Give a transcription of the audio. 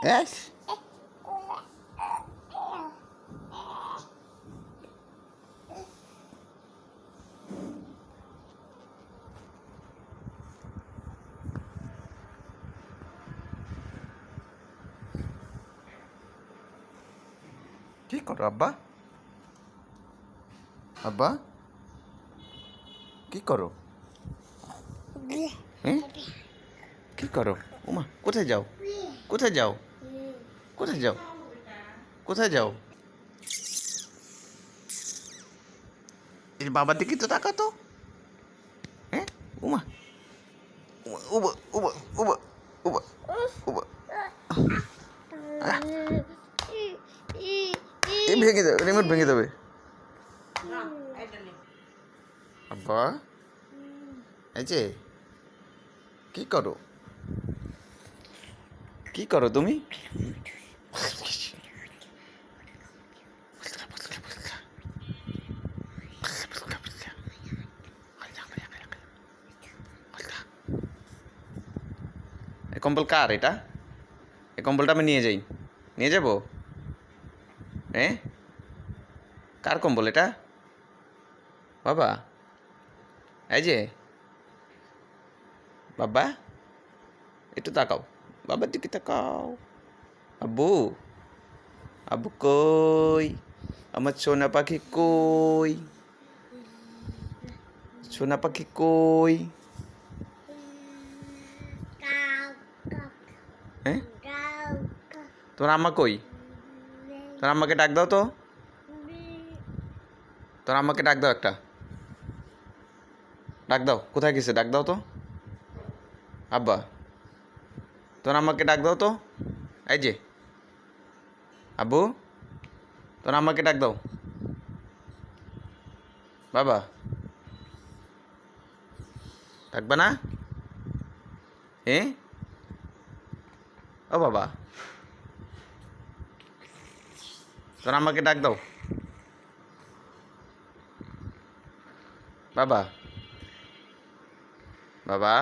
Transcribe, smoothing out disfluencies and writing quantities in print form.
Yes. কি করো আব্বা? আব্বা কি করো? হ্যাঁ কি করো? ওমা কোথায় যাও? কোথায় যাও? কোথায় যাও? কোথায় যাও? এই বাবার দিকে তো তাকাতো। হ্যাঁ উমা উবা উবা উবা উবা উবা এই ভেঙে যাবে, রিমোট ভেঙে যাবে। আব্বা এই যে কি করো? কি করো তুমি? এই কম্বল কার এটা? এই কম্বলটা আমি নিয়ে যাই, নিয়ে যাবো? হ্যাঁ কার কম্বল এটা বাবা? এই যে বাবা একটু তাকাও, বাবার দিকে তাকাও। আব্বু আব্বু কই? আমার সোনা পাখি কই? সোনা পাখি কই? হ্যাঁ তোর আম্মা কই? তোর আম্মাকে ডাক দাও তো, তোর আম্মাকে ডাক দাও, একটা ডাক দাও। কোথায় গেছে ডাক দাও তো আব্বা, তোর আম্মাকে ডাক দাও তো। এই যে আব্বু তোর আম্মাকে ডাক দাও বাবা। ডাকবা না? হ্যাঁ ও বাবা তোর আম্মাকে ডাক দাও বাবা। বাবা